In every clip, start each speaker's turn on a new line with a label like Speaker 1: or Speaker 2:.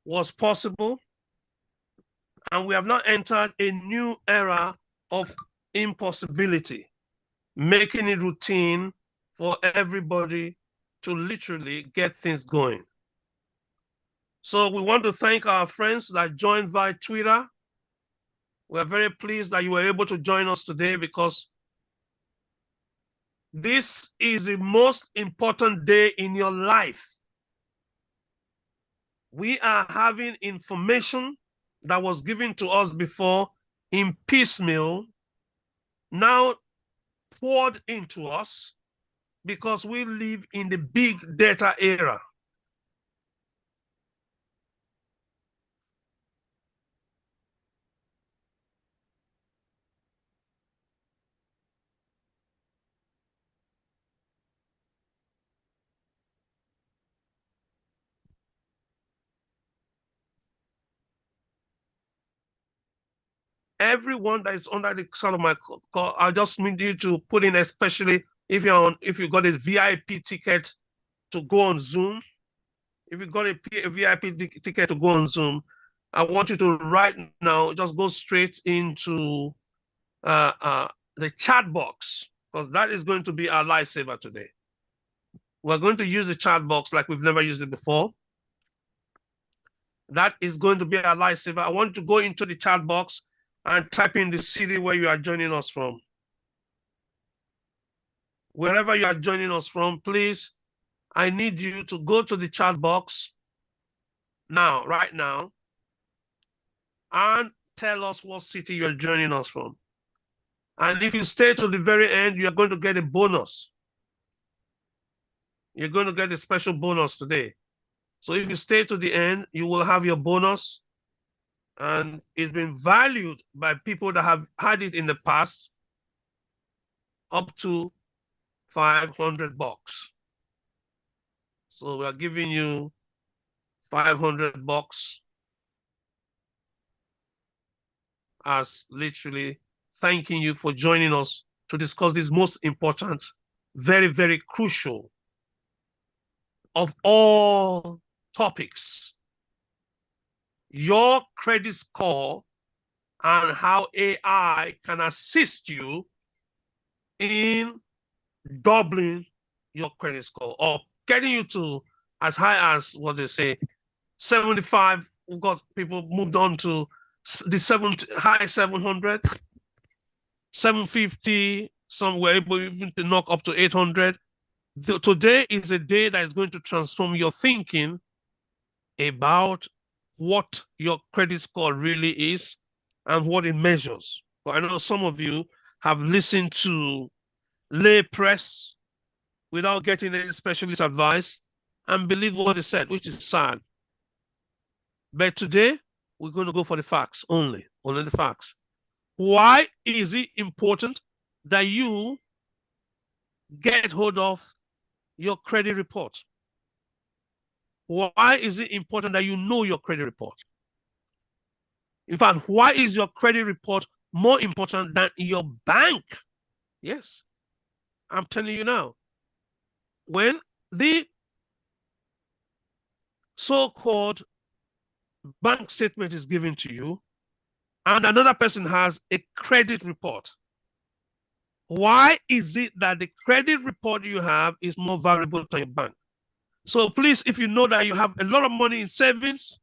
Speaker 1: was possible, and we have now entered a new era of impossibility, making it routine for everybody to literally get things going. So we want to thank our friends that joined via Twitter. We're very pleased that you were able to join us today, because this is the most important day in your life. We are having information that was given to us before in piecemeal, now poured into us, because we live in the big data era. Everyone that is under the sound of my call, I just need you to put in, especially if you got a VIP ticket to go on Zoom. If you got a VIP ticket to go on Zoom, I want you to right now just go straight into the chat box, because that is going to be our lifesaver today. We're going to use the chat box like we've never used it before. That is going to be our lifesaver. I want you to go into the chat box and type in the city where you are joining us from. Wherever you are joining us from, please, I need you to go to the chat box now, right now, and tell us what city you're joining us from. And if you stay to the very end, you're going to get a bonus. You're going to get a special bonus today. So if you stay to the end, you will have your bonus. And it's been valued by people that have had it in the past, up to $500. So we are giving you $500 as literally thanking you for joining us to discuss this most important, very, very crucial of all topics: your credit score and how AI can assist you in doubling your credit score, or getting you to as high as what they say 75. We've got people moved on to the high 700, 750. Some were able even to knock up to 800. Today is a day that is going to transform your thinking about what your credit score really is and what it measures. But I know some of you have listened to lay press without getting any specialist advice and believe what they said, which is sad. But today, we're going to go for the facts only the facts. Why is it important that you get hold of your credit report? Why is it important that you know your credit report? In fact, why is your credit report more important than your bank? Yes, I'm telling you now. When the so-called bank statement is given to you and another person has a credit report, why is it that the credit report you have is more valuable than your bank? So please, if you know that you have a lot of money in savings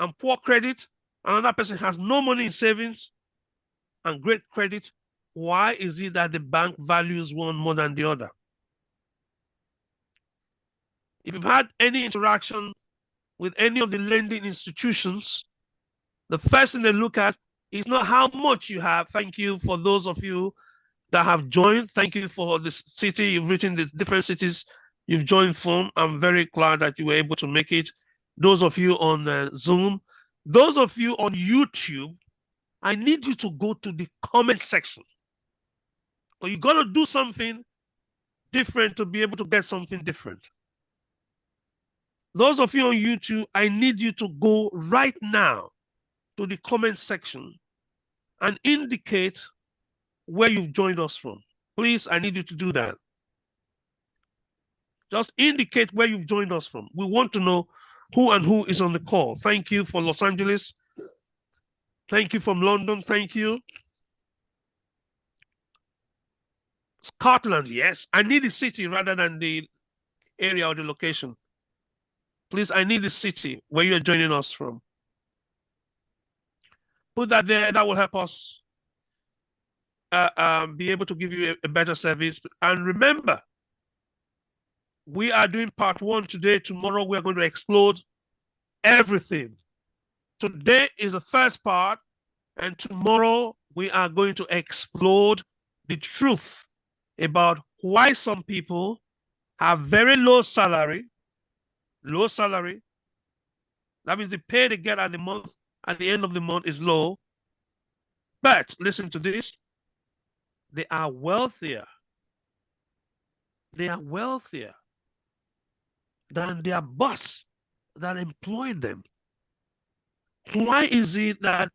Speaker 1: and poor credit, another person has no money in savings and great credit, why is it that the bank values one more than the other? If you've had any interaction with any of the lending institutions, the first thing they look at is not how much you have. Thank you for those of you that have joined. Thank you for the city you've written, the different cities you've joined from. I'm very glad that you were able to make it. Those of you on Zoom, those of you on YouTube, I need you to go to the comment section. So you got to do something different to be able to get something different. Those of you on YouTube, I need you to go right now to the comment section and indicate where you've joined us from. Please, I need you to do that. Just indicate where you've joined us from. We want to know who is on the call. Thank you for Los Angeles. Thank you from London. Thank you. Scotland, yes. I need the city rather than the area or the location. Please, I need the city where you're joining us from. Put that there. That will help us be able to give you a better service. And remember, we are doing part 1 today. Tomorrow, we are going to explode everything. Today is the first part, and tomorrow we are going to explode the truth about why some people have very low salary. That means the pay they get at the end of the month is low. But listen to this. They are wealthier. They are wealthier than their boss that employed them. Why is it that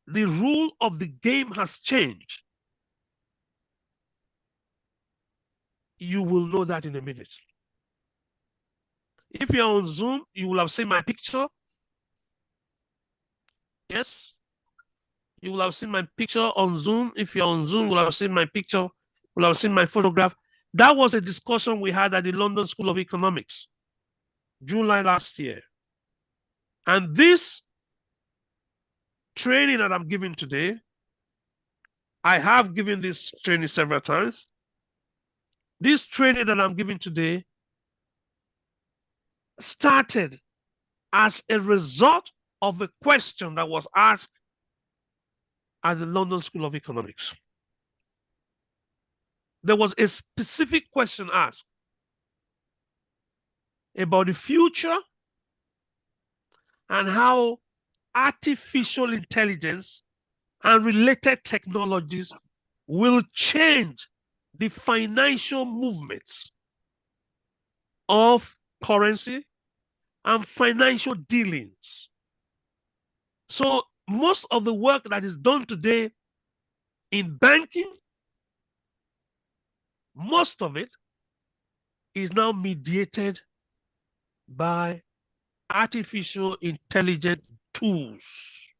Speaker 1: the rule of the game has changed? You will know that in a minute. If you're on Zoom, you will have seen my picture. Yes. You will have seen my picture on Zoom. If you're on Zoom, you will have seen my picture. You will have seen my photograph. That was a discussion we had at the London School of Economics, July last year. And this training that I'm giving today, I have given this training several times. This training that I'm giving today started as a result of a question that was asked at the London School of Economics. There was a specific question asked about the future and how artificial intelligence and related technologies will change the financial movements of currency and financial dealings. So most of the work that is done today in banking, most of it is now mediated by artificial intelligence tools,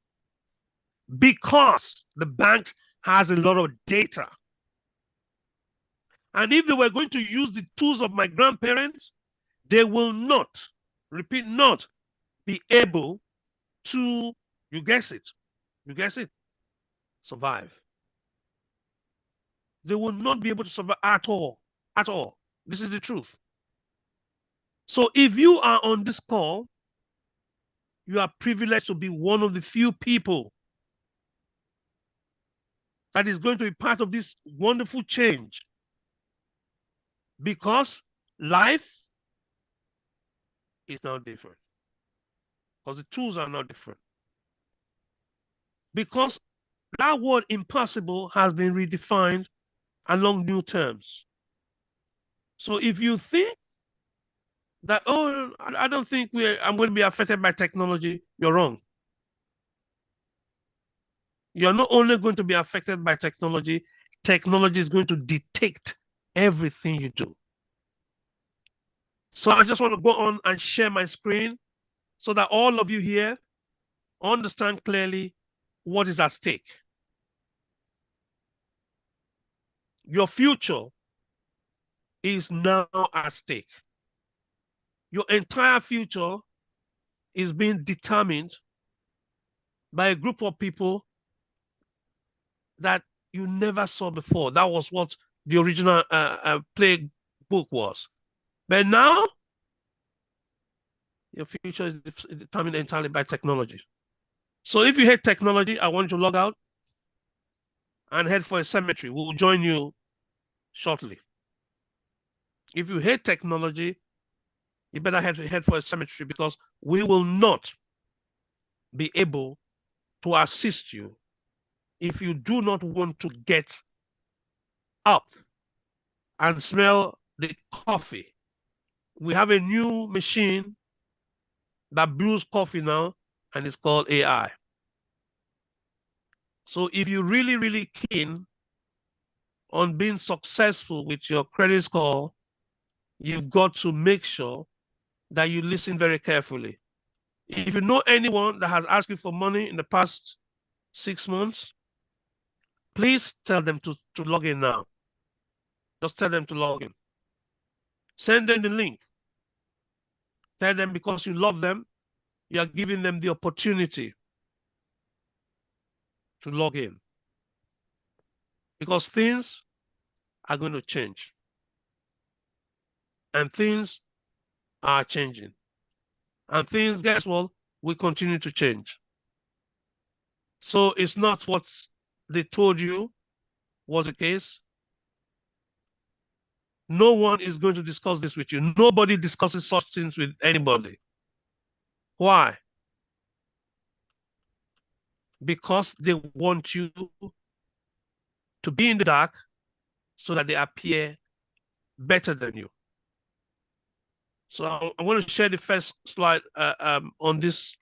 Speaker 1: because the bank has a lot of data. And if they were going to use the tools of my grandparents, they will not, repeat, not be able to, you guess it, survive. They will not be able to survive at all. This is the truth. So if you are on this call, you are privileged to be one of the few people that is going to be part of this wonderful change, because life is now different, because the tools are now different, because that word impossible has been redefined along new terms. So if you think that, oh, I don't think I'm going to be affected by technology, you're wrong. You're not only going to be affected by technology, technology is going to dictate everything you do. So I just want to go on and share my screen so that all of you here understand clearly what is at stake. Your future is now at stake. Your entire future is being determined by a group of people that you never saw before. That was what the original play book was. But now, your future is determined entirely by technology. So if you hate technology, I want you to log out and head for a cemetery. We'll join you shortly. If you hate technology, you better head for a cemetery, because we will not be able to assist you if you do not want to get up and smell the coffee. We have a new machine that brews coffee now, and it's called AI. So if you're really, really keen on being successful with your credit score, you've got to make sure that you listen very carefully. If you know anyone that has asked you for money in the past 6 months, please tell them to log in now. Just tell them to log in. Send them the link. Tell them because you love them, you are giving them the opportunity to log in. Because things are going to change. And things are changing. And things, guess what, will continue to change. So it's not what they told you was the case. No one is going to discuss this with you. Nobody discusses such things with anybody. Why? Because they want you to be in the dark so that they appear better than you. So I want to share the first slide on this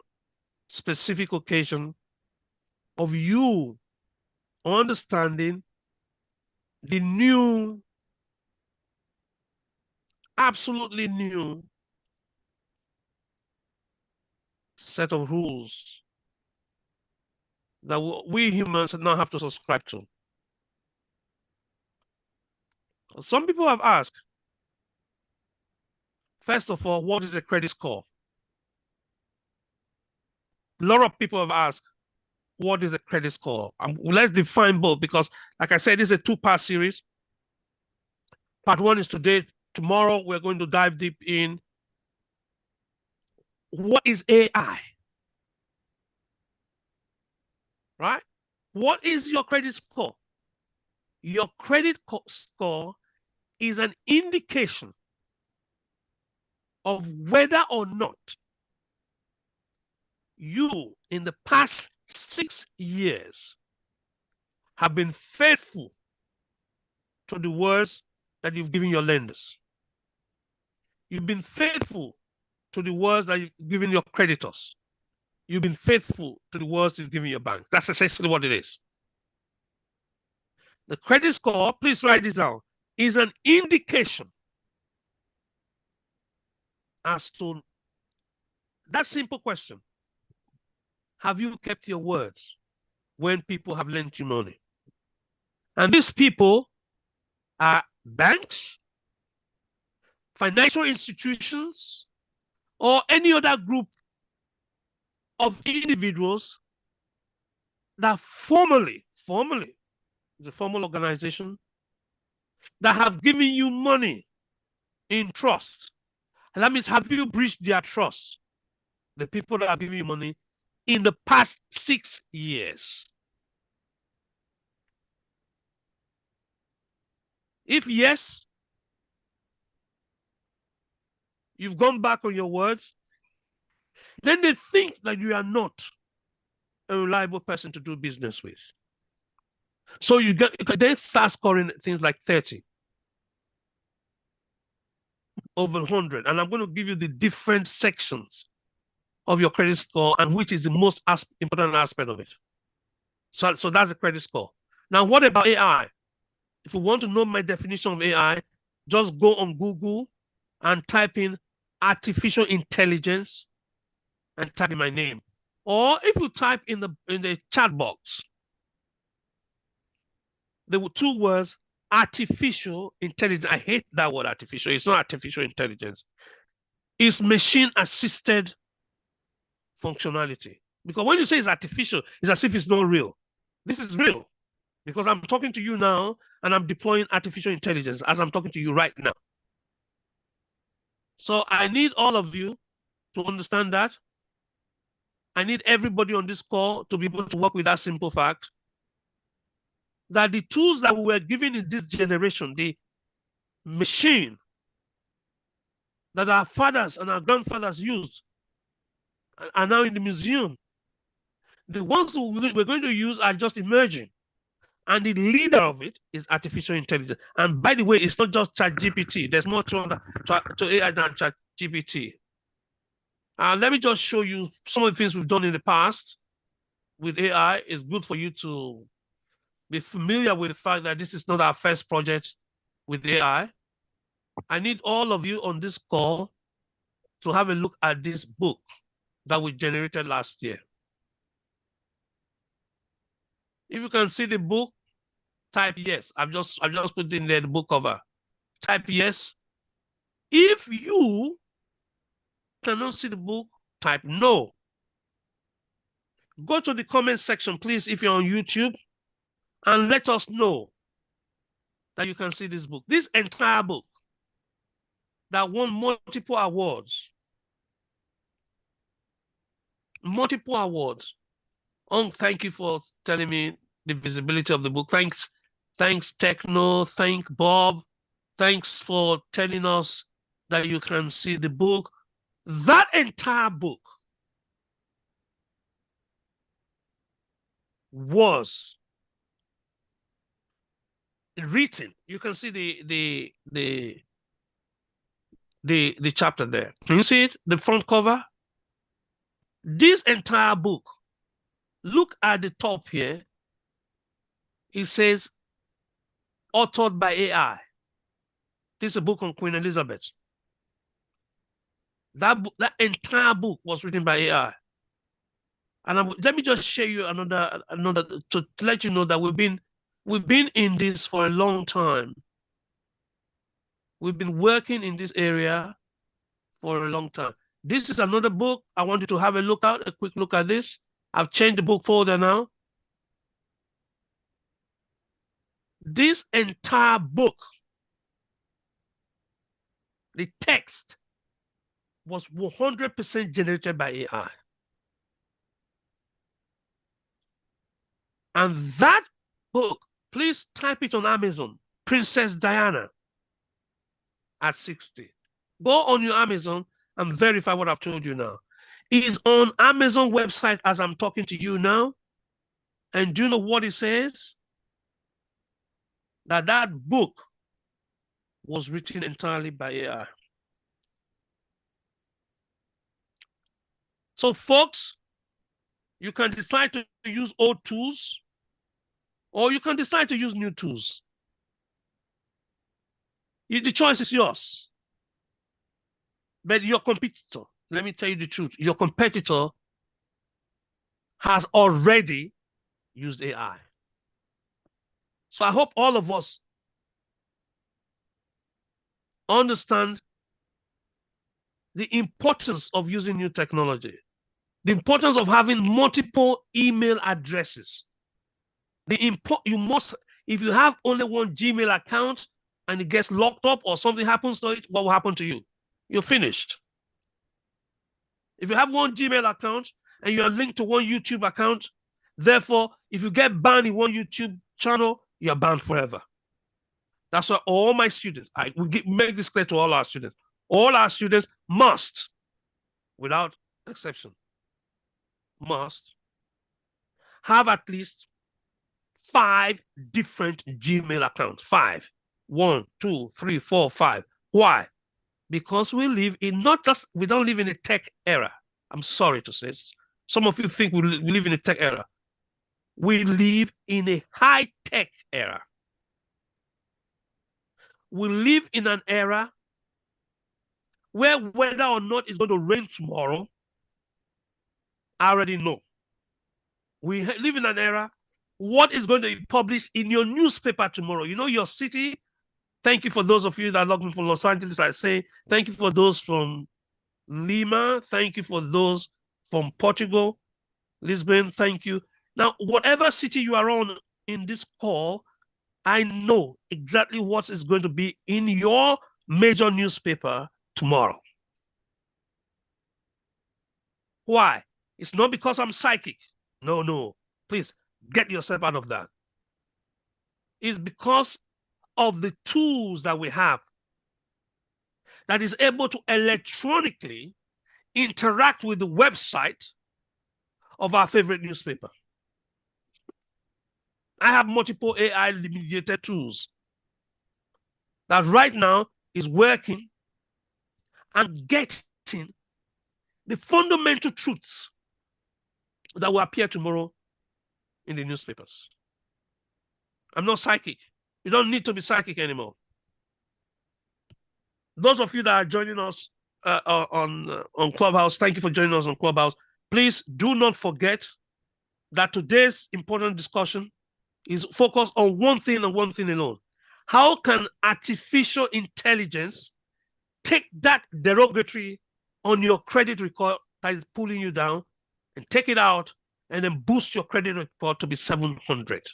Speaker 1: specific occasion of you understanding the new, absolutely new set of rules that we humans now have to subscribe to. Some people have asked, first of all, what is a credit score? A lot of people have asked, what is a credit score? Let's define both because, like I said, this is a two-part series. Part one is today. Tomorrow, we're going to dive deep in what is AI, right? What is your credit score? Your credit score is an indication of whether or not you, in the past 6 years, have been faithful to the words that you've given your lenders. You've been faithful to the words that you've given your creditors. You've been faithful to the words you've given your bank. That's essentially what it is. The credit score, please write this down, is an indication as to that simple question. Have you kept your words when people have lent you money? And these people are banks, financial institutions, or any other group of individuals that formally, the formal organization, that have given you money in trust. And that means, have you breached their trust? The people that have given you money in the past 6 years. If yes, you've gone back on your words, then they think that you are not a reliable person to do business with. So you then start scoring things like 30 over 100. And I'm going to give you the different sections of your credit score and which is the most important aspect of it. So that's the credit score. Now, what about AI? If you want to know my definition of AI, just go on Google and type in artificial intelligence and type in my name. Or if you type in the chat box, there were 2 words, artificial intelligence. I hate that word artificial. It's not artificial intelligence. It's machine assisted functionality. Because when you say it's artificial, it's as if it's not real. This is real. Because I'm talking to you now and I'm deploying artificial intelligence as I'm talking to you right now. So I need all of you to understand that. I need everybody on this call to be able to work with that simple fact that the tools that we were given in this generation, the machine that our fathers and our grandfathers used, are now in the museum. The ones we're going to use are just emerging. And the leader of it is artificial intelligence. And by the way, it's not just ChatGPT. There's more to AI than ChatGPT. Let me just show you some of the things we've done in the past with AI. It's good for you to be familiar with the fact that this is not our first project with AI. I need all of you on this call to have a look at this book that we generated last year. If you can see the book, type yes. I've just put in there the book cover. Type yes. If you cannot see the book, type no. Go to the comment section, please, if you're on YouTube, and let us know that you can see this book. This entire book that won multiple awards. Multiple awards. Thank you for telling me the visibility of the book. Thanks, Techno. Thank Bob. Thanks for telling us that you can see the book. That entire book was written. You can see the chapter there. Can you see it? The front cover. This entire book. Look at the top here. It says, authored by AI. This is a book on Queen Elizabeth. That entire book was written by AI. And let me just share you another to let you know that we've been in this for a long time. We've been working in this area for a long time. This is another book. I want you to have a quick look at this. I've changed the book folder now. This entire book, the text, was 100% generated by AI. And that book, please type it on Amazon, Princess Diana at 60. Go on your Amazon and verify what I've told you now. It is on Amazon website as I'm talking to you now. And do you know what it says? That book was written entirely by AI. So folks, you can decide to use old tools, or you can decide to use new tools. The choice is yours. But your competitor, let me tell you the truth, your competitor has already used AI. So I hope all of us understand the importance of using new technology, the importance of having multiple email addresses. If you have only one Gmail account and it gets locked up or something happens to it, what will happen to you? You're finished. If you have one Gmail account and you're linked to one YouTube account, therefore, if you get banned in one YouTube channel, you're banned forever. That's why all my students, make this clear to all our students must, without exception, must have at least 5 different Gmail accounts. 5. 1, 2, 3, 4, 5. Why? Because we don't live in a tech era. I'm sorry to say. Some of you think we live in a tech era. We live in a high-tech era. We live in an era where whether or not it's going to rain tomorrow, I already know. We live in an era, what is going to be published in your newspaper tomorrow? You know, your city. Thank you for those of you that are logging from Los Angeles. I say thank you for those from Lima. Thank you for those from Portugal, Lisbon. Thank you. Now, whatever city you are on in this call, I know exactly what is going to be in your major newspaper tomorrow. Why? It's not because I'm psychic. No. Please get yourself out of that. It's because of the tools that we have that is able to electronically interact with the website of our favorite newspaper. I have multiple AI-mediated tools that right now is working and getting the fundamental truths that will appear tomorrow in the newspapers. I'm not psychic. You don't need to be psychic anymore. Those of you that are joining us on Clubhouse. Thank you for joining us on Clubhouse. Please do not forget that today's important discussion is focused on one thing and one thing alone. How can artificial intelligence take that derogatory on your credit record that is pulling you down and take it out and then boost your credit report to be 700?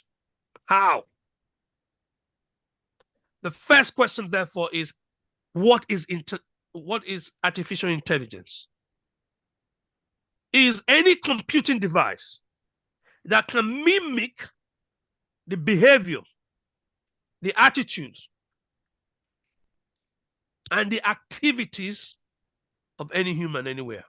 Speaker 1: How? The first question, therefore, is what is artificial intelligence? Is any computing device that can mimic the behavior, the attitudes, and the activities of any human anywhere.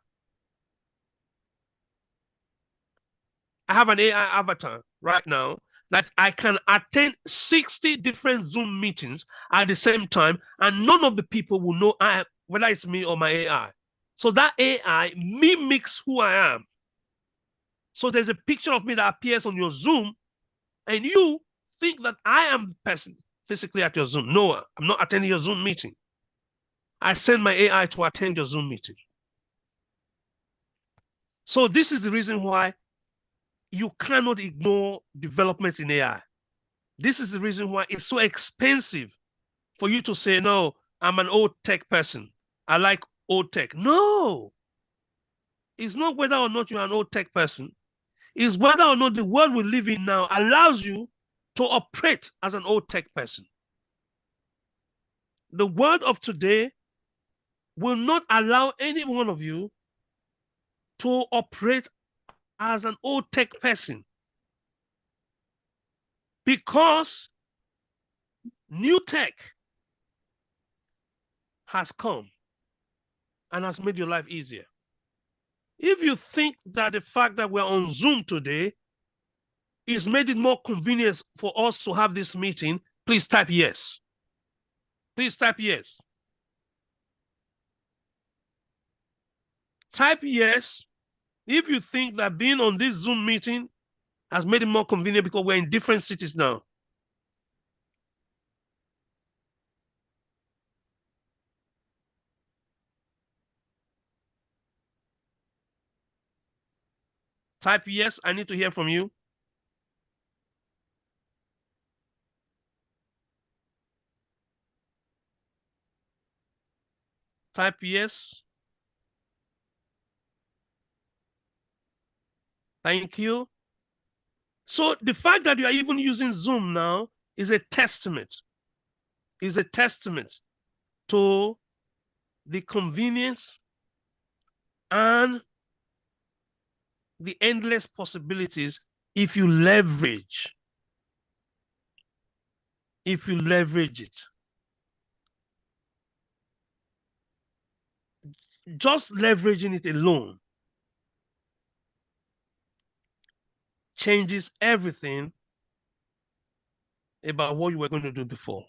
Speaker 1: I have an AI avatar right now that I can attend 60 different Zoom meetings at the same time, and none of the people will know whether it's me or my AI. So that AI mimics who I am. So there's a picture of me that appears on your Zoom, and you think that I am the person physically at your Zoom. No, I'm not attending your Zoom meeting. I send my AI to attend your Zoom meeting. So this is the reason why you cannot ignore developments in AI. This is the reason why it's so expensive for you to say, no, I'm an old tech person. I like old tech. No, it's not whether or not you're an old tech person. It's whether or not the world we live in now allows you to operate as an old tech person. The world of today will not allow any one of you to operate as an old tech person, because new tech has come and has made your life easier. If you think that the fact that we're on Zoom today is made it more convenient for us to have this meeting, please type yes. Please type yes. Type yes if you think that being on this Zoom meeting has made it more convenient because we're in different cities now. Type yes, I need to hear from you. Type yes. Thank you. So the fact that you are even using Zoom now is a testament to the convenience and the endless possibilities if you leverage it. Just leveraging it alone changes everything about what you were going to do before.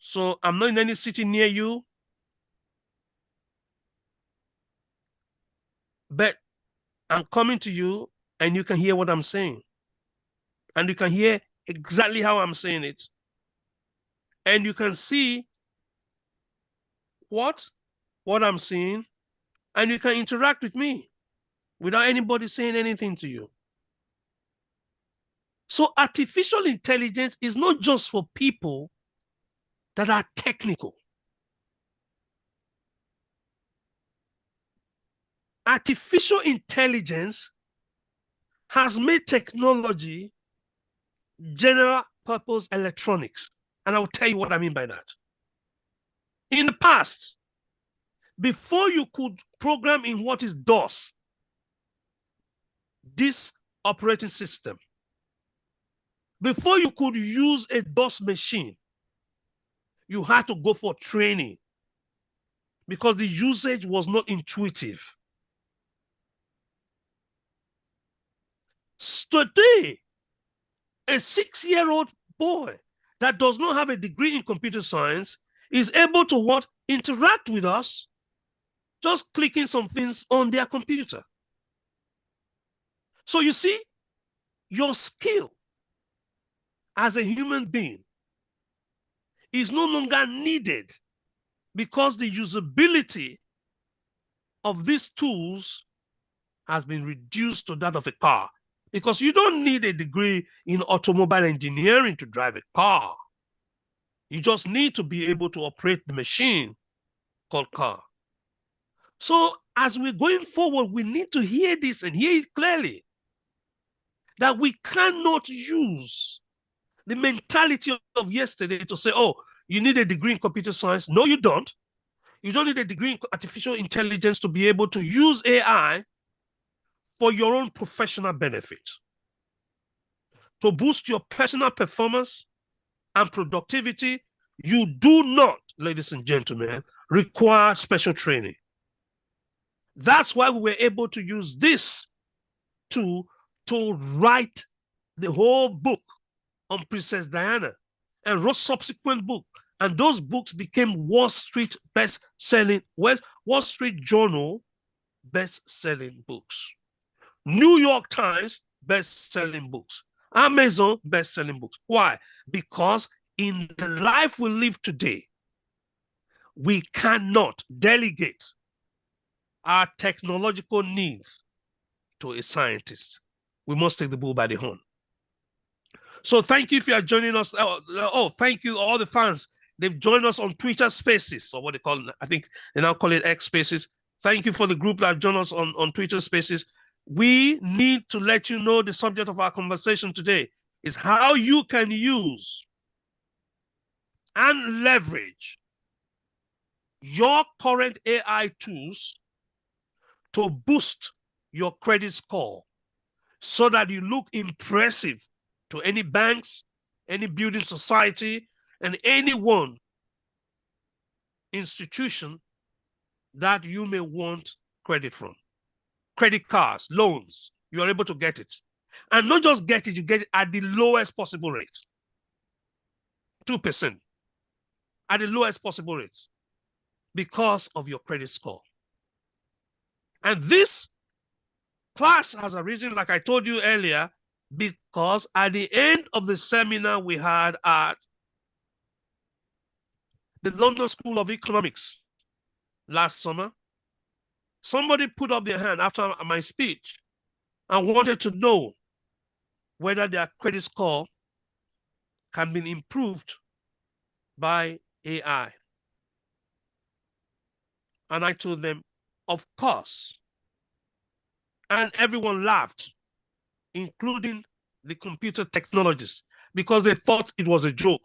Speaker 1: So I'm not in any city near you, but I'm coming to you and you can hear what I'm saying. And you can hear exactly how I'm saying it. And you can see what I'm seeing, and you can interact with me without anybody saying anything to you. So artificial intelligence is not just for people that are technical. Artificial intelligence has made technology general purpose electronics. And I will tell you what I mean by that. In the past, before you could program in what is DOS, this operating system, before you could use a DOS machine, you had to go for training because the usage was not intuitive. Today, a 6-year-old boy that does not have a degree in computer science is able to what? Interact with us just clicking some things on their computer. So you see, your skill as a human being is no longer needed because the usability of these tools has been reduced to that of a car. Because you don't need a degree in automobile engineering to drive a car. You just need to be able to operate the machine called car. So as we're going forward, we need to hear this and hear it clearly, that we cannot use the mentality of yesterday to say, oh, you need a degree in computer science. No, you don't. You don't need a degree in artificial intelligence to be able to use AI for your own professional benefit, to boost your personal performance and productivity. You do not, ladies and gentlemen, require special training. That's why we were able to use this tool to write the whole book on Princess Diana and wrote subsequent books. And those books became Wall Street Wall Street Journal best-selling books, New York Times best-selling books, Amazon best-selling books. Why? Because in the life we live today, we cannot delegate our technological needs to a scientist. We must take the bull by the horn. So thank you if you are joining us. Thank you, all the fans. They've joined us on Twitter Spaces, or what they call it. I think they now call it X Spaces. Thank you for the group that joined us on Twitter Spaces. We need to let you know the subject of our conversation today is how you can use and leverage your current AI tools to boost your credit score so that you look impressive to any banks, any building society, and any one institution that you may want credit from. Credit cards, loans, you are able to get it. And not just get it, you get it at the lowest possible rate. 2% at the lowest possible rate because of your credit score. And this class has arisen, like I told you earlier, because at the end of the seminar we had at the London School of Economics last summer, somebody put up their hand after my speech and wanted to know whether their credit score can be improved by AI. And I told them, of course. And everyone laughed, including the computer technologists, because they thought it was a joke.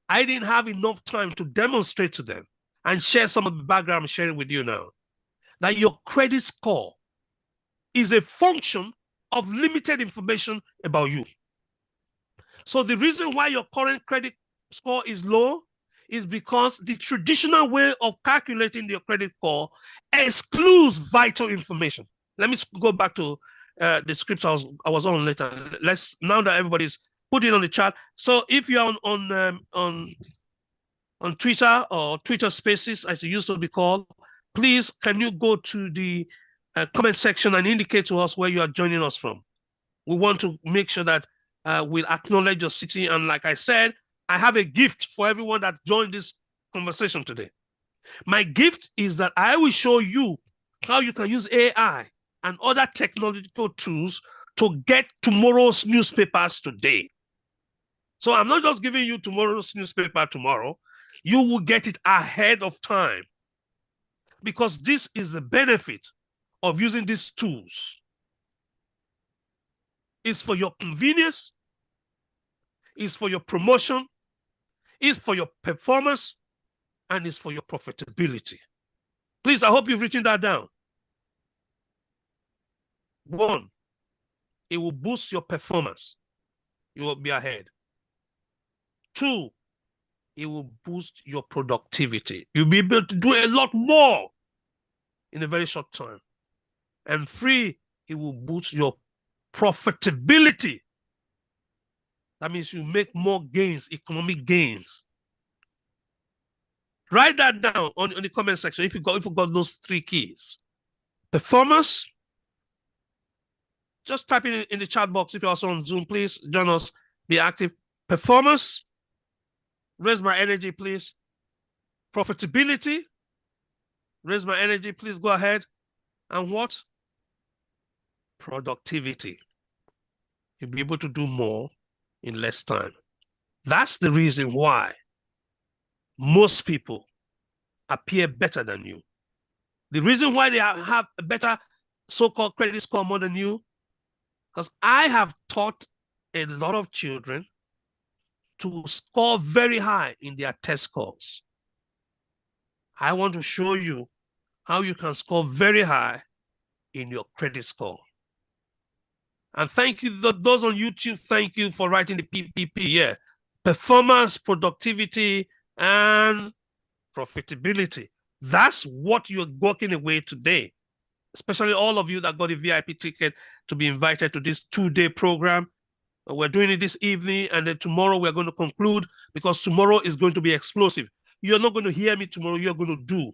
Speaker 1: I didn't have enough time to demonstrate to them and share some of the background I'm sharing with you now, that your credit score is a function of limited information about you. So the reason why your current credit score is low is because the traditional way of calculating your credit score excludes vital information. Let me go back to the script I was on later. Let's, now that everybody's put it on the chat. So if you're on Twitter or Twitter Spaces, as it used to be called, please can you go to the comment section and indicate to us where you are joining us from. We want to make sure that we'll acknowledge your city. And like I said, I have a gift for everyone that joined this conversation today. My gift is that I will show you how you can use AI and other technological tools to get tomorrow's newspapers today. So I'm not just giving you tomorrow's newspaper tomorrow. You will get it ahead of time, because this is the benefit of using these tools. It's for your convenience, it's for your promotion, it's for your performance, and it's for your profitability. Please, I hope you've written that down. 1, it will boost your performance. You will be ahead. 2, it will boost your productivity. You'll be able to do a lot more in a very short time. And 3, it will boost your profitability. That means you make more gains, economic gains. Write that down on the comment section if you got those 3 keys. Performance. Just type it in the chat box. If you're also on Zoom, please join us, be active. Performance. Raise my energy, please. Profitability, raise my energy, please go ahead. And what? Productivity. You'll be able to do more in less time. That's the reason why most people appear better than you. The reason why they have a better so-called credit score more than you, because I have taught a lot of children to score very high in their test scores. I want to show you how you can score very high in your credit score. And thank you, those on YouTube, thank you for writing the PPP. Yeah, performance, productivity, and profitability. That's what you're walking away today, especially all of you that got a VIP ticket to be invited to this 2-day program. We're doing it this evening, and then tomorrow we're going to conclude, because tomorrow is going to be explosive. You're not going to hear me tomorrow, you're going to do.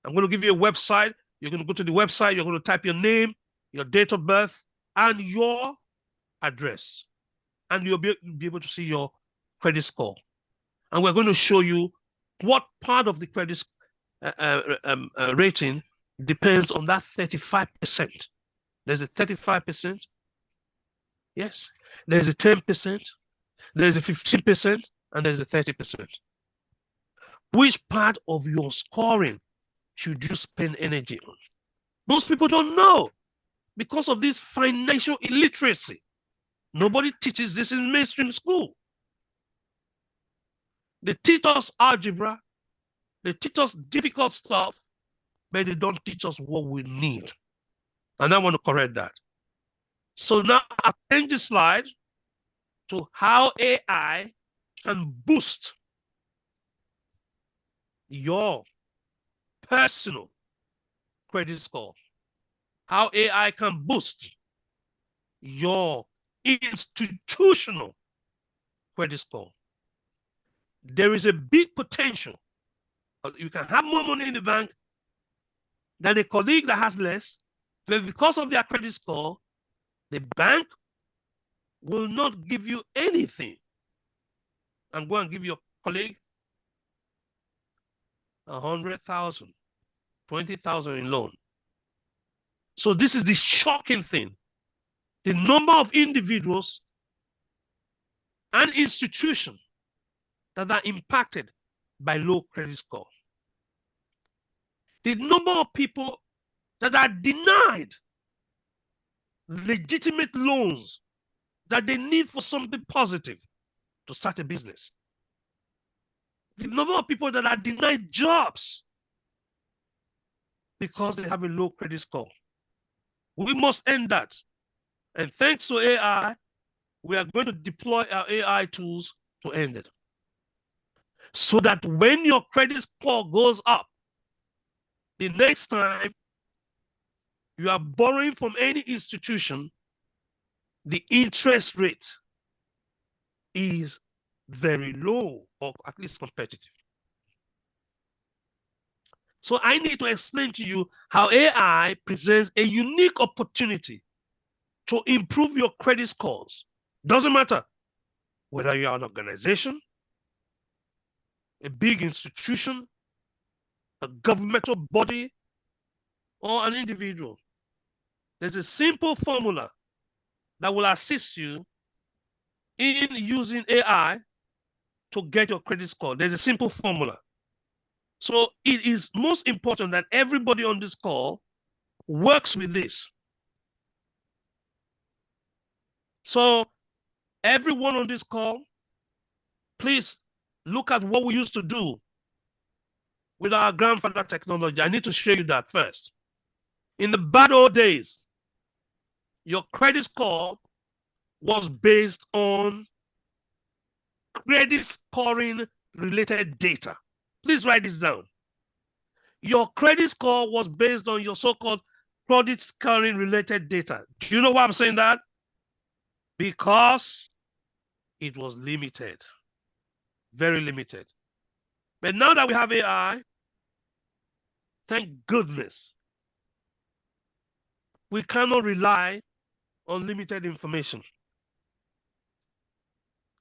Speaker 1: I'm going to give you a website. You're going to go to the website, you're going to type your name, your date of birth, and your address. And you'll be able to see your credit score. And we're going to show you what part of the credit rating depends on that 35%. There's a 35%. Yes. There's a 10%. There's a 15%. And there's a 30%. Which part of your scoring should you spend energy on? Most people don't know because of this financial illiteracy. Nobody teaches this in mainstream school. They teach us algebra, they teach us difficult stuff, but they don't teach us what we need. And I want to correct that. So now I'll change the slide to how AI can boost your personal credit score. How AI can boost your institutional credit score. There is a big potential. You can have more money in the bank than a colleague that has less, but because of their credit score, the bank will not give you anything and go and give your colleague 100,000, 20,000 in loan. So this is the shocking thing. The number of individuals and institutions that are impacted by low credit score. The number of people that are denied legitimate loans that they need for something positive to start a business. The number of people that are denied jobs because they have a low credit score. We must end that. And thanks to AI, we are going to deploy our AI tools to end it. So that when your credit score goes up, the next time you are borrowing from any institution, the interest rate is very low, or at least competitive. So I need to explain to you how AI presents a unique opportunity to improve your credit scores. Doesn't matter whether you are an organization, a big institution, a governmental body, or an individual. There's a simple formula that will assist you in using AI to get your credit score. There's a simple formula. So it is most important that everybody on this call works with this. So everyone on this call, please look at what we used to do with our grandfather technology. I need to show you that first. In the bad old days, your credit score was based on credit scoring related data. Please write this down. Your credit score was based on your so-called credit scoring related data. Do you know why I'm saying that? Because it was limited, very limited. But now that we have AI, thank goodness, we cannot rely on limited information.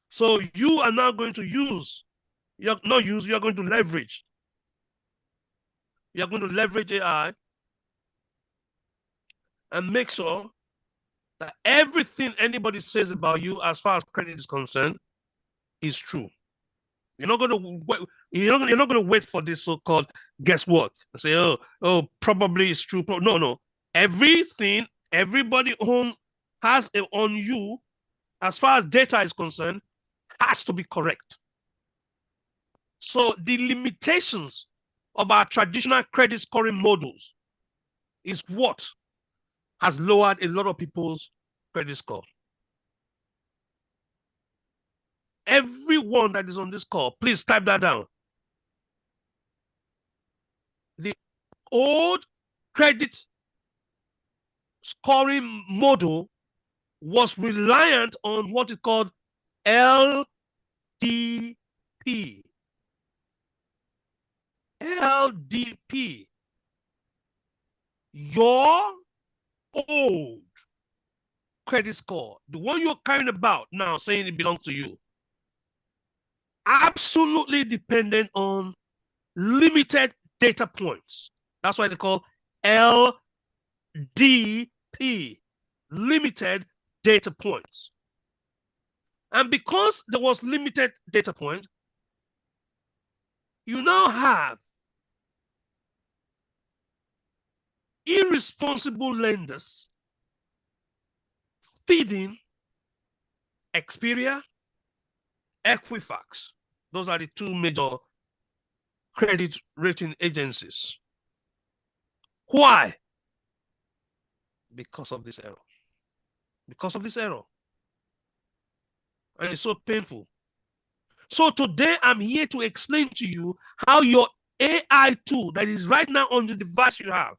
Speaker 1: So you are now going to use, you're going to leverage you're going to leverage AI and make sure that everything anybody says about you as far as credit is concerned is true. You're not going to wait, you're not going to wait for this so-called guesswork and say, oh, probably it's true. No. Everything everybody has on you, as far as data is concerned, has to be correct. So the limitations of our traditional credit scoring models is what has lowered a lot of people's credit score. Everyone that is on this call, please type that down. The old credit scoring model was reliant on what is called LDP. LDP. Your old credit score, the one you're carrying about now, saying it belongs to you, absolutely dependent on limited data points. That's why they call LDP, limited data points. And because there was limited data point, you now have irresponsible lenders feeding Xperia, Equifax. Those are the two major credit rating agencies. Why? Because of this error. Because of this error. And it's so painful. So today I'm here to explain to you how your AI tool that is right now on the device you have,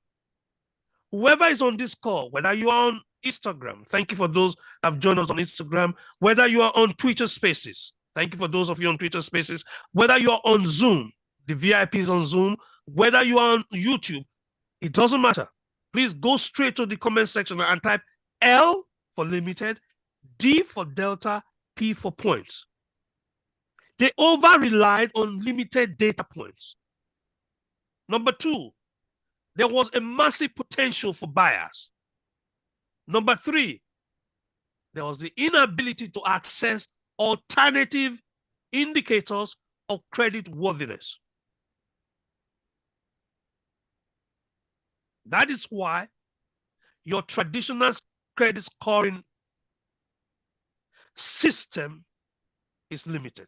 Speaker 1: whoever is on this call, whether you are on Instagram, thank you for those that have joined us on Instagram, whether you are on Twitter Spaces, thank you for those of you on Twitter Spaces, whether you are on Zoom, the VIPs on Zoom, whether you are on YouTube, it doesn't matter. Please go straight to the comment section and type L for limited, D for Delta, P for points. They over-relied on limited data points. Number two, there was a massive potential for bias. Number three, there was the inability to access alternative indicators of credit worthiness. That is why your traditional credit scoring system is limited.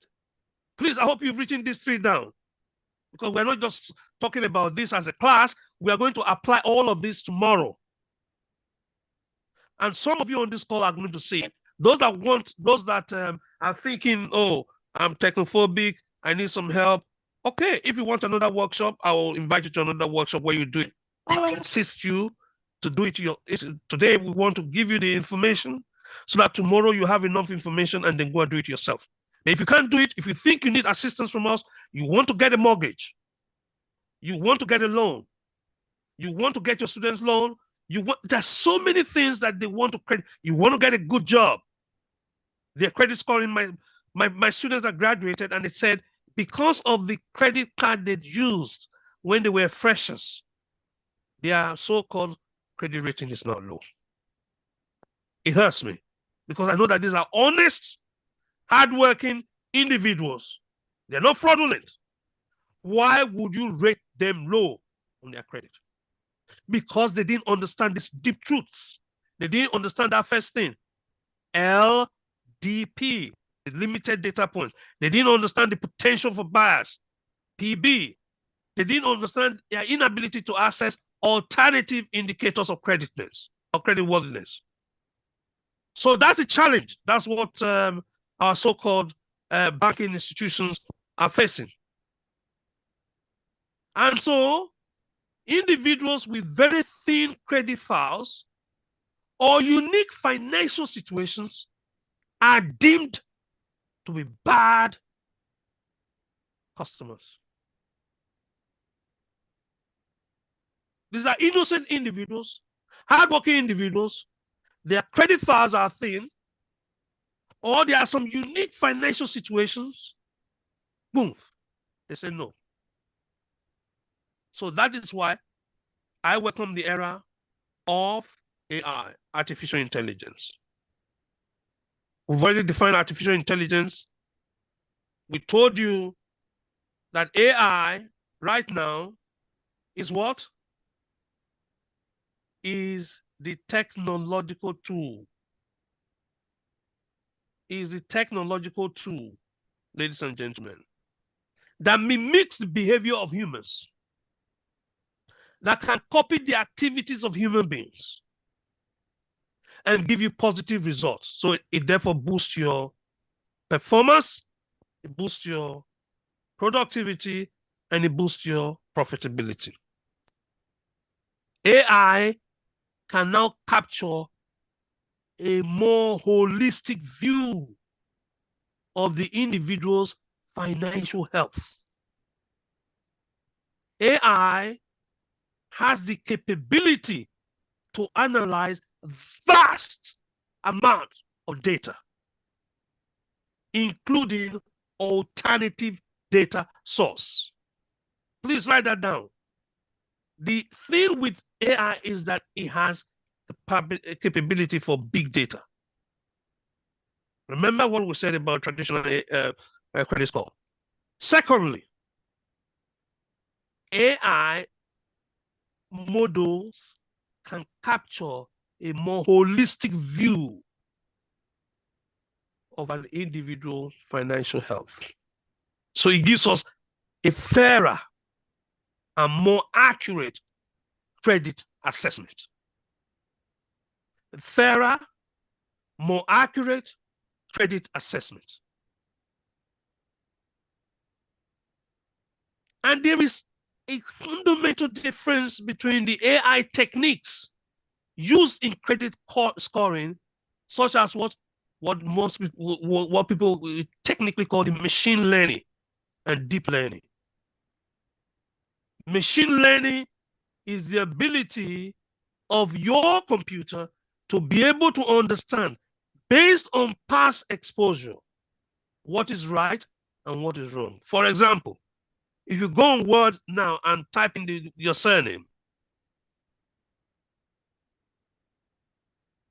Speaker 1: Please, I hope you've written these three down, because we're not just talking about this as a class. We are going to apply all of this tomorrow. And some of you on this call are going to say, those that are thinking, oh, I'm technophobic, I need some help. Okay, if you want another workshop, I will invite you to another workshop where you do it. I will assist you to do it. Today, we want to give you the information so that tomorrow you have enough information and then go and do it yourself. But if you can't do it, if you think you need assistance from us, you want to get a mortgage, you want to get a loan, you want to get your student's loan, there's so many things that they want to credit. You want to get a good job. Their credit scoring, my students that graduated, and they said because of the credit card they'd used when they were freshers, their so-called credit rating is not low. It hurts me because I know that these are honest, hardworking individuals. They're not fraudulent. Why would you rate them low on their credit? Because they didn't understand these deep truths. They didn't understand that first thing. LDP, the limited data points. They didn't understand the potential for bias. PB, they didn't understand their inability to access alternative indicators of creditness or creditworthiness. So that's a challenge. That's what our so-called banking institutions are facing. And so individuals with very thin credit files or unique financial situations are deemed to be bad customers. These are innocent individuals, hardworking individuals. Their credit files are thin, or there are some unique financial situations. Boom, they say no. So that is why I welcome the era of AI, artificial intelligence. We've already defined artificial intelligence. We told you that AI right now is what? Is the technological tool. Is the technological tool, ladies and gentlemen, that mimics the behavior of humans, that can copy the activities of human beings and give you positive results. So it therefore boosts your performance, it boosts your productivity, and it boosts your profitability. AI can now capture a more holistic view of the individual's financial health. AI has the capability to analyze vast amounts of data, including alternative data source. Please write that down. The thing with AI is that it has the capability for big data. Remember what we said about traditional credit score. Secondly, AI models can capture a more holistic view of an individual's financial health. So it gives us a fairer and more accurate credit assessment. A fairer, more accurate credit assessment. And there is a fundamental difference between the AI techniques used in credit scoring, such as what people technically call the machine learning and deep learning. Machine learning is the ability of your computer to be able to understand, based on past exposure, what is right and what is wrong. For example, if you go on Word now and type in your surname,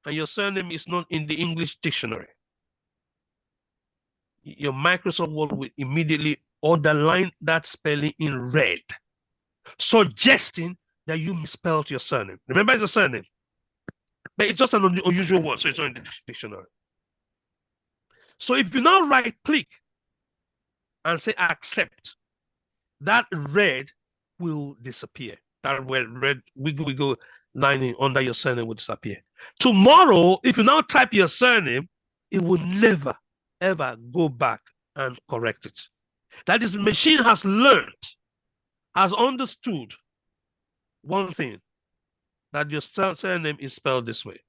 Speaker 1: and your surname is not in the English dictionary, your Microsoft Word will immediately underline that spelling in red, suggesting that you misspelled your surname. Remember, it's a surname, but it's just an unusual word, so it's not in the dictionary. So if you now right-click and say accept, that red will disappear. That red wiggle lining under your surname will disappear. Tomorrow, if you now type your surname, it will never, ever go back and correct it. That is, the machine has learned, has understood one thing, that your surname is spelled this way.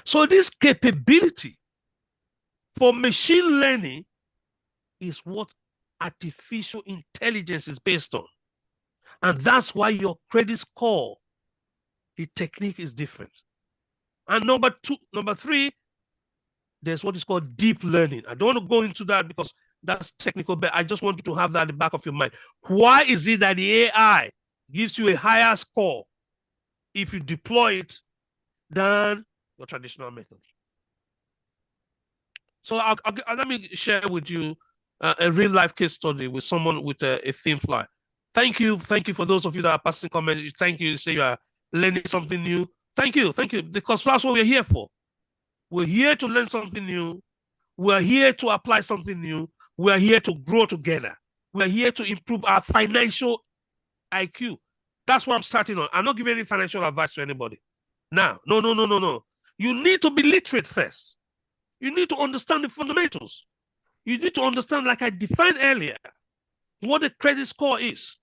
Speaker 1: So this capability for machine learning is what artificial intelligence is based on. And that's why your credit score, the technique is different. And number three, there's what is called deep learning. I don't want to go into that because that's technical, but I just want you to have that at the back of your mind. Why is it that the AI gives you a higher score if you deploy it than your traditional method? So let me share with you a real life case study with someone with a thin fly. Thank you for those of you that are passing comments. Thank you. You say you are learning something new. Thank you, because that's what we're here for. We're here to learn something new. We're here to apply something new. We're here to grow together. We're here to improve our financial IQ. That's what I'm starting on. I'm not giving any financial advice to anybody. Now, no. You need to be literate first. You need to understand the fundamentals. You need to understand, like I defined earlier, what a credit score is.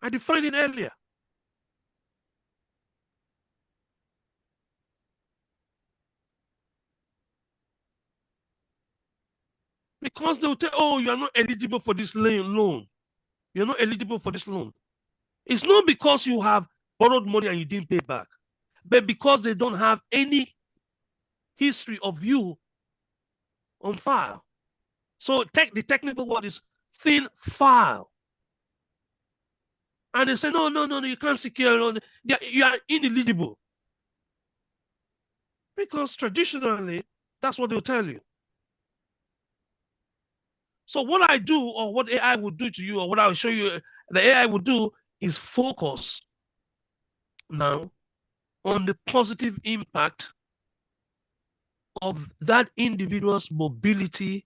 Speaker 1: I defined it earlier. Because they'll tell, oh, you are not eligible for this loan. You're not eligible for this loan. It's not because you have borrowed money and you didn't pay back, but because they don't have any history of you on file. So the technical word is thin file. And they say, no, no, no, no, you can't secure. You are ineligible. Because traditionally, that's what they'll tell you. So what I do, or what AI will do to you, or what I'll show you, the AI will do is focus now on the positive impact of that individual's mobility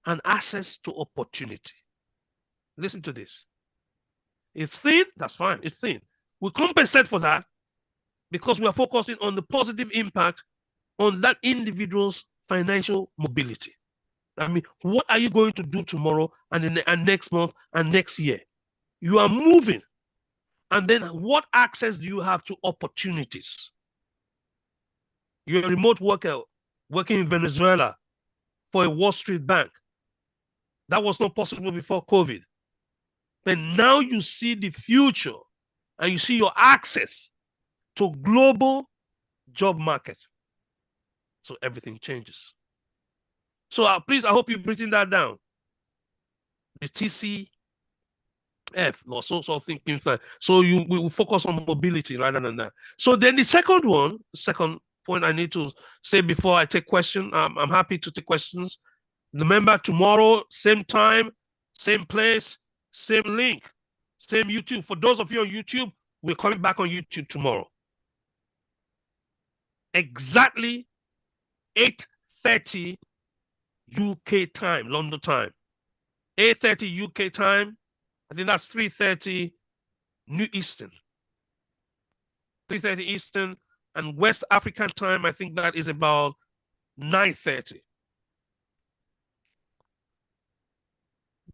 Speaker 1: and access to opportunity. Listen to this. It's thin, that's fine, it's thin. We compensate for that because we are focusing on the positive impact on that individual's financial mobility. I mean, what are you going to do tomorrow and next month and next year? You are moving. And then what access do you have to opportunities? You're a remote worker working in Venezuela for a Wall Street bank. That was not possible before COVID. But now you see the future and you see your access to global job market. So everything changes. So please, I hope you've written that down. The TCF or social thinking plan. So we will focus on mobility rather than that. So then the second point I need to say before I take questions, I'm happy to take questions. Remember, tomorrow, same time, same place, same link, same YouTube. For those of you on YouTube, we're coming back on YouTube tomorrow. Exactly 8:30 UK time, London time. 8:30 UK time. I think that's 3:30 New Eastern. 3:30 Eastern. And West African time, I think that is about 9:30.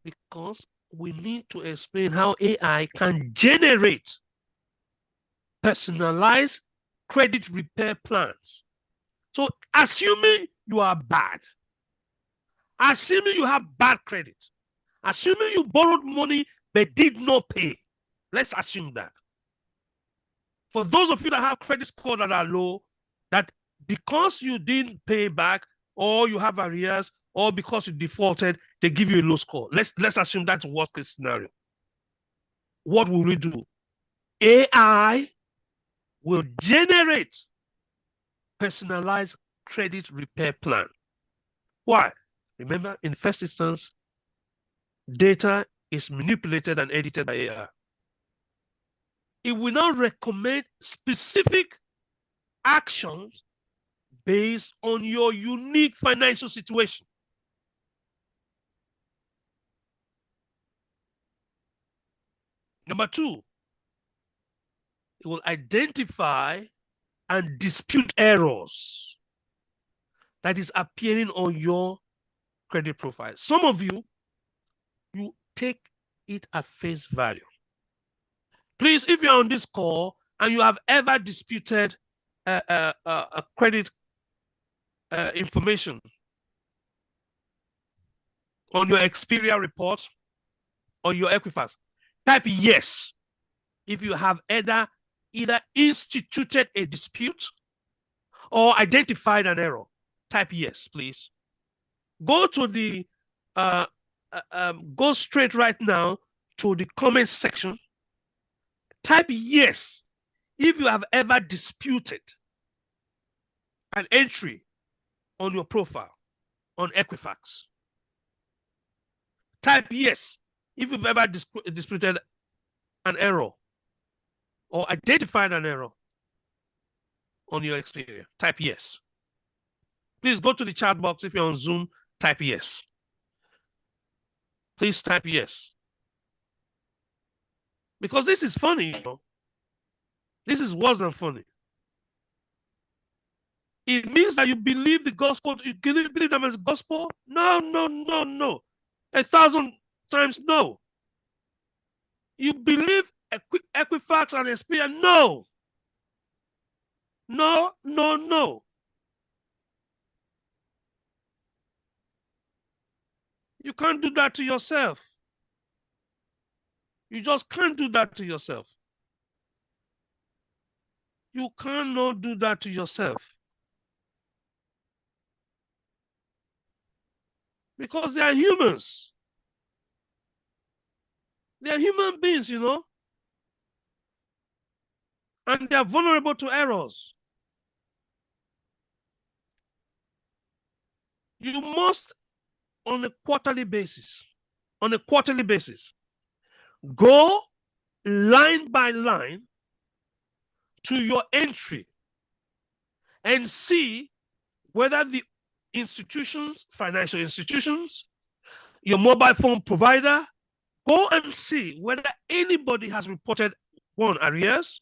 Speaker 1: Because we need to explain how AI can generate personalized credit repair plans. So assuming you are bad, assuming you have bad credit, assuming you borrowed money but did not pay, let's assume that. For those of you that have credit score that are low, that because you didn't pay back or you have arrears or because you defaulted, they give you a low score. Let's assume that's a worst case scenario. What will we do? AI will generate personalized credit repair plan. Why? Remember, in the first instance, data is manipulated and edited by AI. It will now recommend specific actions based on your unique financial situation. Number two, it will identify and dispute errors that is appearing on your credit profile. Some of you take it at face value. Please, if you're on this call and you have ever disputed a credit information on your Xperia report or your Equifax, type yes if you have either instituted a dispute or identified an error. Type yes, please. Go to the go straight right now to the comment section. Type yes if you have ever disputed an entry on your profile on Equifax. Type yes if you've ever disputed an error or identified an error on your Xperia. Type yes. Please go to the chat box if you're on Zoom. Type yes. Please type yes. Because this is funny, you know. This is worse than funny. It means that you believe the gospel. You believe them as gospel? No, no, no, no. 1,000 times no. You believe Equifax and Xperia? No. No, no, no. You can't do that to yourself. You just can't do that to yourself. You cannot do that to yourself. Because they are humans. They are human beings, you know. and they are vulnerable to errors. You must, on a quarterly basis, go line by line to your entry and see whether the institutions, financial institutions, your mobile phone provider, go and see whether anybody has reported, one, arrears,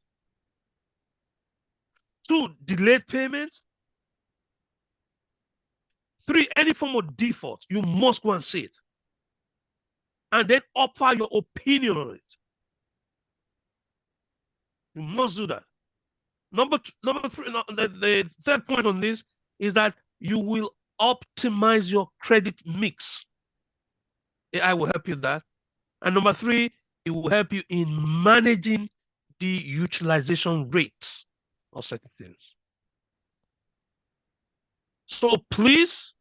Speaker 1: two, delayed payments, three, any form of default. You must go and see it. And then offer your opinion on it. You must do that. Number three, the third point on this is that you will optimize your credit mix. AI will help you with that. And number three, it will help you in managing the utilization rates of certain things. So please,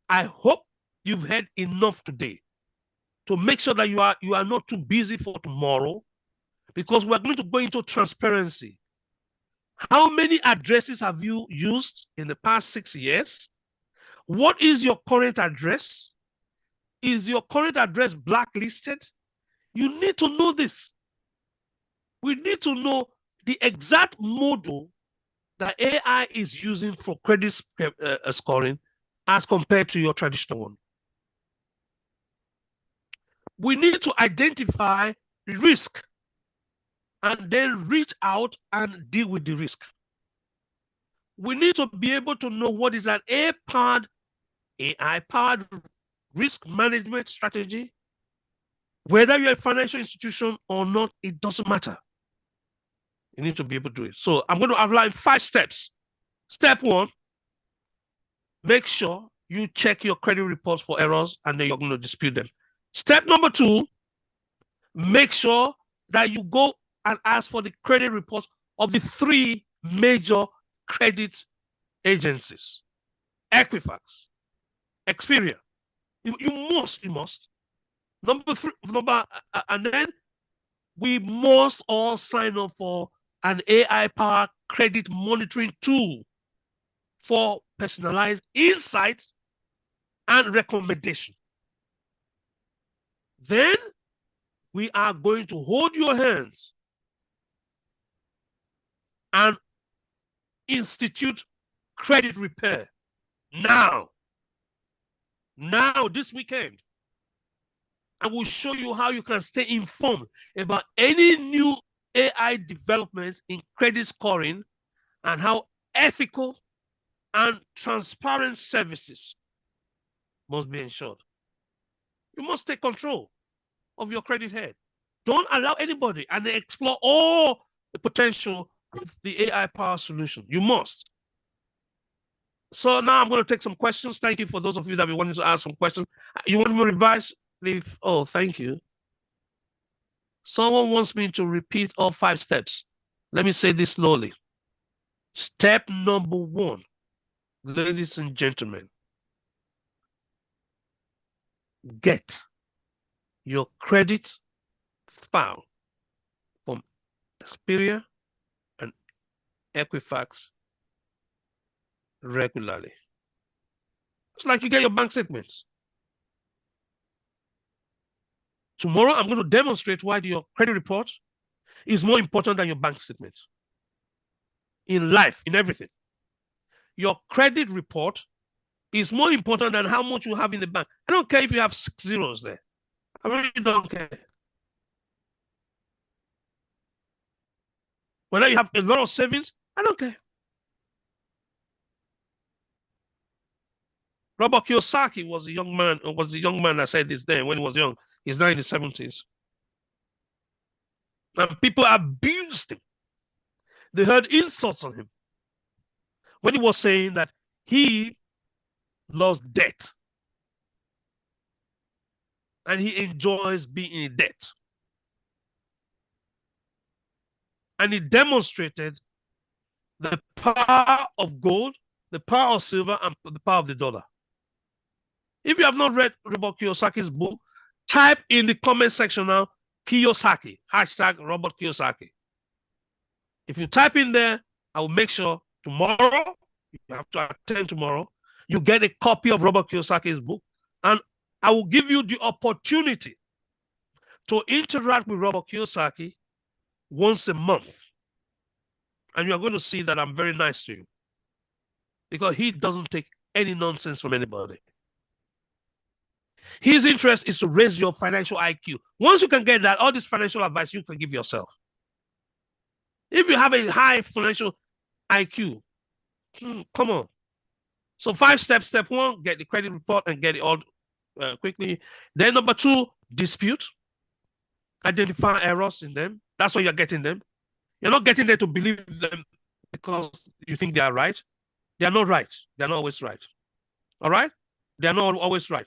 Speaker 1: I hope you've had enough today to make sure that you are not too busy for tomorrow, because we're going to go into transparency. How many addresses have you used in the past 6 years? What is your current address? Is your current address blacklisted? You need to know this. We need to know the exact model that AI is using for credit scoring as compared to your traditional one. We need to identify the risk and then reach out and deal with the risk. We need to be able to know what is an AI-powered risk management strategy. Whether you're a financial institution or not, it doesn't matter. You need to be able to do it. So I'm going to outline 5 steps. Step 1, make sure you check your credit reports for errors, and then you're going to dispute them. Step number 2, make sure that you go and ask for the credit reports of the 3 major credit agencies: Equifax, Experian. You must. Number 3, and then we must all sign up for an AI-powered credit monitoring tool for personalized insights and recommendation. Then we are going to hold your hands and institute credit repair now, this weekend. I will show you how you can stay informed about any new AI developments in credit scoring and how ethical and transparent services must be ensured. You must take control of your credit head. Don't allow anybody, and explore all the potential of the AI power solution. You must. So now I'm going to take some questions. Thank you for those of you that be wanting to ask some questions. You want me to revise? Oh, thank you. Someone wants me to repeat all 5 steps. Let me say this slowly. Step number 1, ladies and gentlemen, get your credit file from Experian and Equifax regularly. It's like you get your bank statements. Tomorrow, I'm going to demonstrate why your credit report is more important than your bank statement. In life, in everything. Your credit report is more important than how much you have in the bank. I don't care if you have 6 zeros there. I really don't care. Whether you have a lot of savings, I don't care. Robert Kiyosaki was the young man that said this then when he was young. He's now in the 70s. And people abused him. They heard insults on him when he was saying that he loves debt and he enjoys being in debt. And he demonstrated the power of gold, the power of silver, and the power of the dollar. If you have not read Robert Kiyosaki's book, type in the comment section now, Kiyosaki, hashtag Robert Kiyosaki. If you type in there, I will make sure tomorrow, you have to attend tomorrow, you get a copy of Robert Kiyosaki's book, and I will give you the opportunity to interact with Robert Kiyosaki once a month. And you're going to see that I'm very nice to you because he doesn't take any nonsense from anybody. His interest is to raise your financial IQ. Once you can get that, all this financial advice you can give yourself. If you have a high financial IQ, come on. So 5 steps. Step 1, get the credit report and get it all quickly. Then number 2, dispute. Identify errors in them. That's why you're getting them. You're not getting them to believe them because you think they are right. They are not right. They are not always right. All right? They are not always right.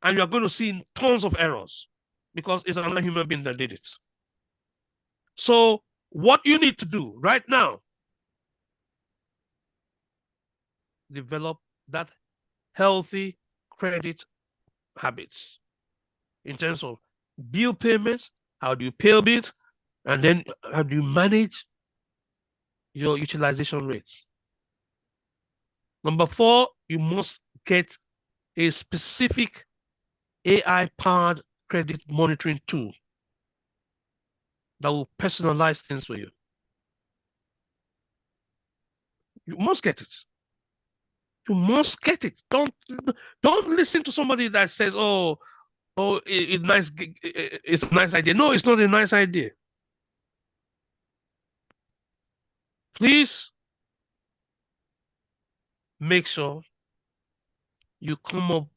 Speaker 1: And you're going to see tons of errors because it's another human being that did it. So what you need to do right now, develop that healthy credit habits in terms of bill payments, how do you pay bills, and then how do you manage your utilization rates. Number 4, you must get a specific AI-powered credit monitoring tool that will personalize things for you. You must get it. You must get it. Don't listen to somebody that says, "Oh, it's a nice idea." No, it's not a nice idea. Please make sure you come up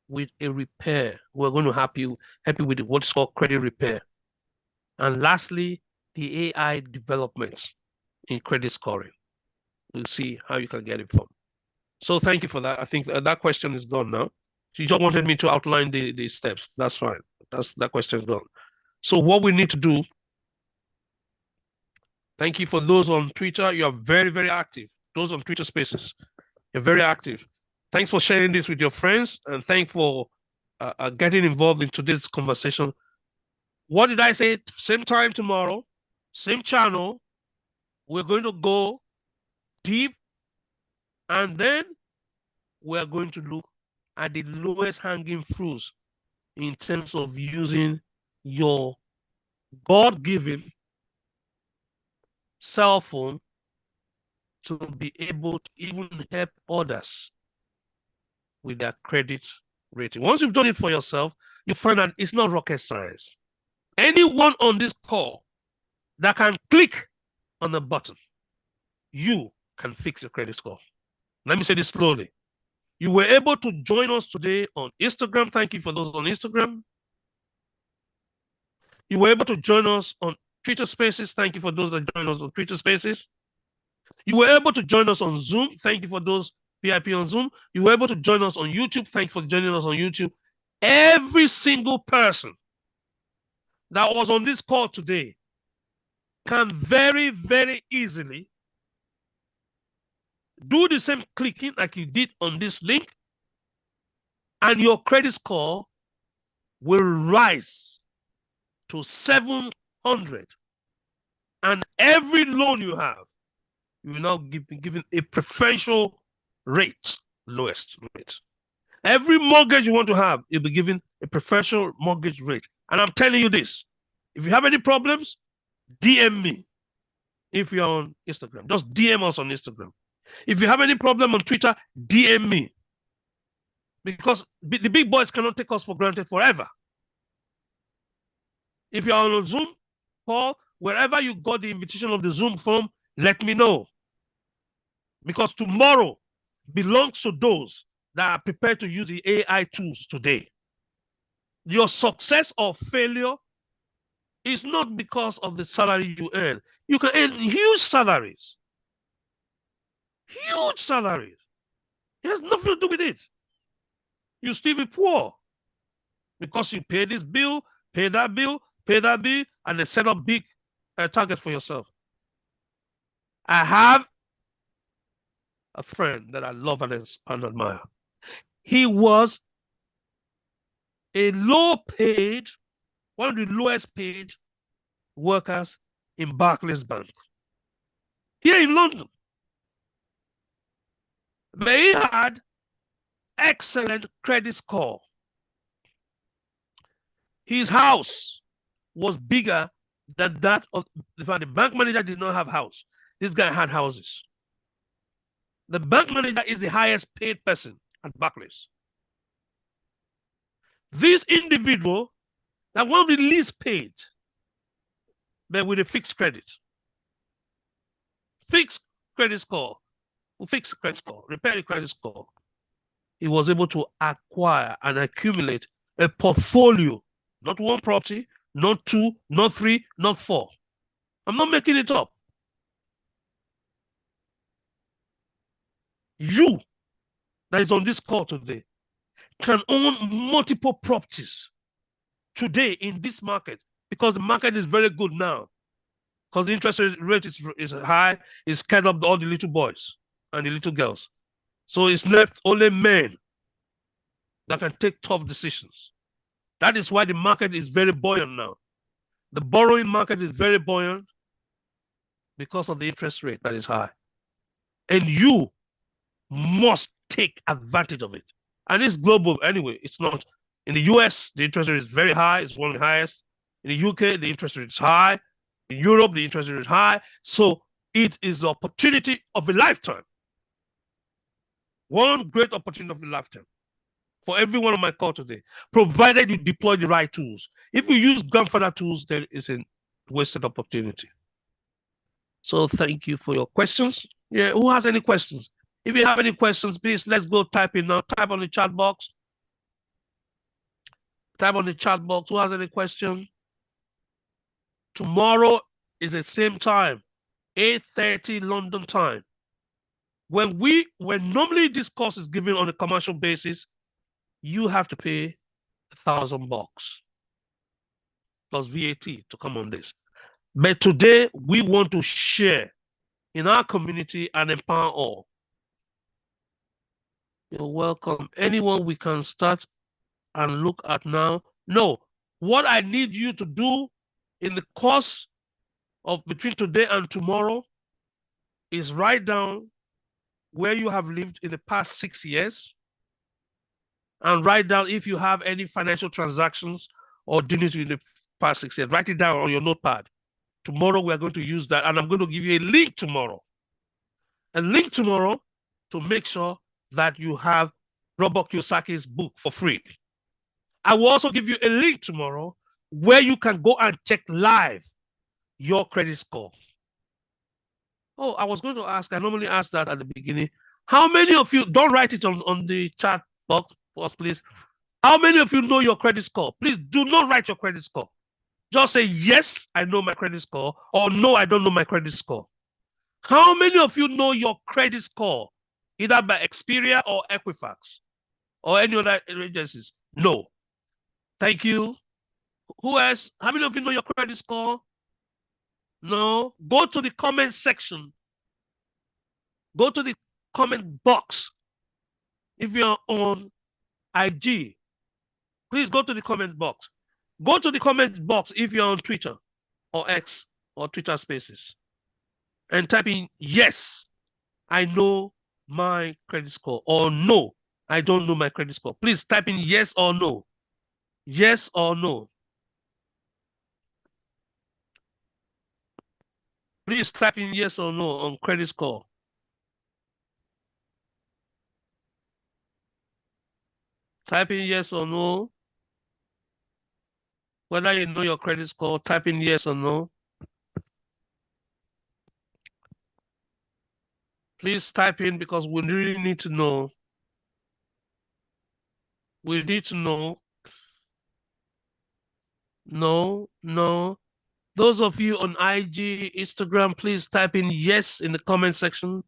Speaker 1: with a repair. We're going to help you with what's called credit repair. And lastly, the AI developments in credit scoring. We'll see how you can get it from. So thank you for that. I think that question is gone now. You just wanted me to outline the steps. That's fine. That question is gone. So what we need to do, thank you for those on Twitter. You are very, very active. Those on Twitter Spaces, you're very active. Thanks for sharing this with your friends, and thanks for getting involved into this conversation. What did I say? Same time tomorrow, same channel. We're going to go deep, and then we're going to look at the lowest hanging fruits in terms of using your God-given cell phone to be able to even help others with their credit rating. Once you've done it for yourself, you find that it's not rocket science. Anyone on this call that can click on the button, you can fix your credit score. Let me say this slowly. You were able to join us today on Instagram. Thank you for those on Instagram. You were able to join us on Twitter Spaces. Thank you for those that joined us on Twitter Spaces. You were able to join us on Zoom. Thank you for those VIP on Zoom. You were able to join us on YouTube. Thank you for joining us on YouTube. Every single person that was on this call today can very, very easily do the same clicking like you did on this link, and your credit score will rise to 700. And every loan you have, you will now be given a preferential rate, lowest rate. Every mortgage you want to have, you'll be given a preferential mortgage rate. And I'm telling you this, if you have any problems, DM me. If you're on Instagram, just DM us on Instagram. If you have any problem on Twitter, DM me. Because the big boys cannot take us for granted forever. If you're on a Zoom call, wherever you got the invitation of the Zoom from, let me know. Because tomorrow belongs to those that are prepared to use the AI tools today. Your success or failure is not because of the salary you earn. You can earn huge salaries. Huge salaries. It has nothing to do with it. You still be poor because you pay this bill, pay that bill, and then set up big targets for yourself. I have a friend that I love and admire. He was a one of the lowest paid workers in Barclays Bank. here in London. But he had excellent credit score. His house was bigger than that of the bank manager did not have house. This guy had houses. The bank manager is the highest paid person at Barclays. This individual, that one of the least paid, but with a fixed credit. Fixed credit score, fixed credit score, repair credit score. He was able to acquire and accumulate a portfolio, not one property, not two, not three, not four. I'm not making it up. You that is on this call today can own multiple properties today in this market because the market is very good now. Because the interest rate is high, it's scared up all the little boys and the little girls. So it's left only men that can take tough decisions. That is why the market is very buoyant now. The borrowing market is very buoyant because of the interest rate that is high. And you must take advantage of it. And it's global anyway. It's not. In the US, the interest rate is very high. It's one of the highest. In the UK, the interest rate is high. In Europe, the interest rate is high. So it is the opportunity of a lifetime. One great opportunity of a lifetime for everyone on my call today, provided you deploy the right tools. If you use grandfather tools, there is a wasted opportunity. So thank you for your questions. Yeah, who has any questions? If you have any questions, please, let's go type in now. Type on the chat box. Type on the chat box. Who has any question? Tomorrow is the same time, 8:30 London time. When normally this course is given on a commercial basis, you have to pay $1,000 plus VAT to come on this. But today we want to share in our community and empower all. You're welcome. Anyone we can start and look at now. No, what I need you to do in the course of between today and tomorrow is write down where you have lived in the past 6 years and write down if you have any financial transactions or dealings in the past 6 years. Write it down on your notepad. Tomorrow we are going to use that, and I'm going to give you a link tomorrow. A link tomorrow to make sure that you have Robert Kiyosaki's book for free. I will also give you a link tomorrow where you can go and check live your credit score. Oh, I was going to ask, I normally ask that at the beginning. How many of you, don't write it on the chat box for us, please. How many of you know your credit score? Please do not write your credit score. Just say, yes, I know my credit score, or no, I don't know my credit score. How many of you know your credit score, either by Expedia or Equifax or any other agencies? No. Thank you. Who else? How many of you know your credit score? No. Go to the comment section. Go to the comment box. If you're on IG, please go to the comment box. Go to the comment box if you're on Twitter or X or Twitter Spaces and type in, yes, I know my credit score, or no, I don't know my credit score. Please type in yes or no. Yes or no. Please type in yes or no on credit score. Type in yes or no. Whether you know your credit score, type in yes or no. Please type in because we really need to know. We need to know. No, no. Those of you on IG, Instagram, please type in yes in the comment section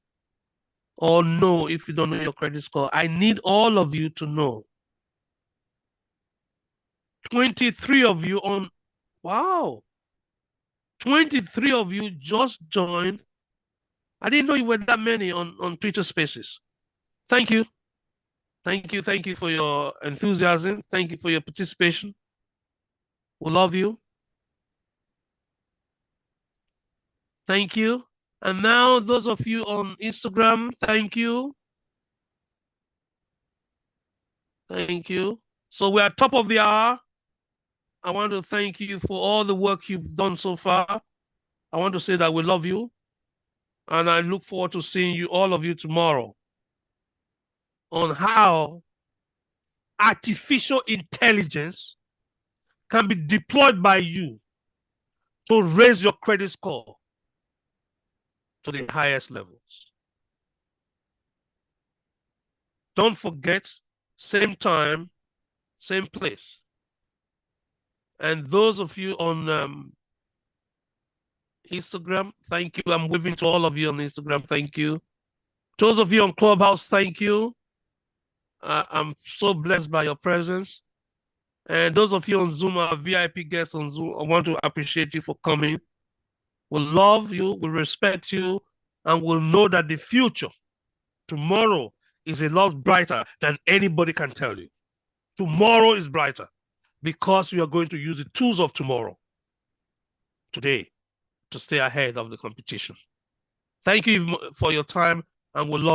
Speaker 1: or no if you don't know your credit score. I need all of you to know. 23 of you on, wow. 23 of you just joined. I didn't know you were that many on Twitter Spaces. Thank you. Thank you. Thank you for your enthusiasm. Thank you for your participation. We love you. Thank you. And now, those of you on Instagram, thank you. Thank you. So we are top of the hour. I want to thank you for all the work you've done so far. I want to say that we love you. And I look forward to seeing you, all of you, tomorrow on how artificial intelligence can be deployed by you to raise your credit score to the highest levels. Don't forget, same time, same place. And those of you on Instagram, thank you. I'm waving to all of you on Instagram. Thank you. Those of you on Clubhouse, thank you. I'm so blessed by your presence. And those of you on Zoom, our VIP guests on Zoom, I want to appreciate you for coming. We love you, we respect you, and we'll know that the future, tomorrow, is a lot brighter than anybody can tell you. Tomorrow is brighter because we are going to use the tools of tomorrow, today, to stay ahead of the competition. Thank you for your time, and we'll love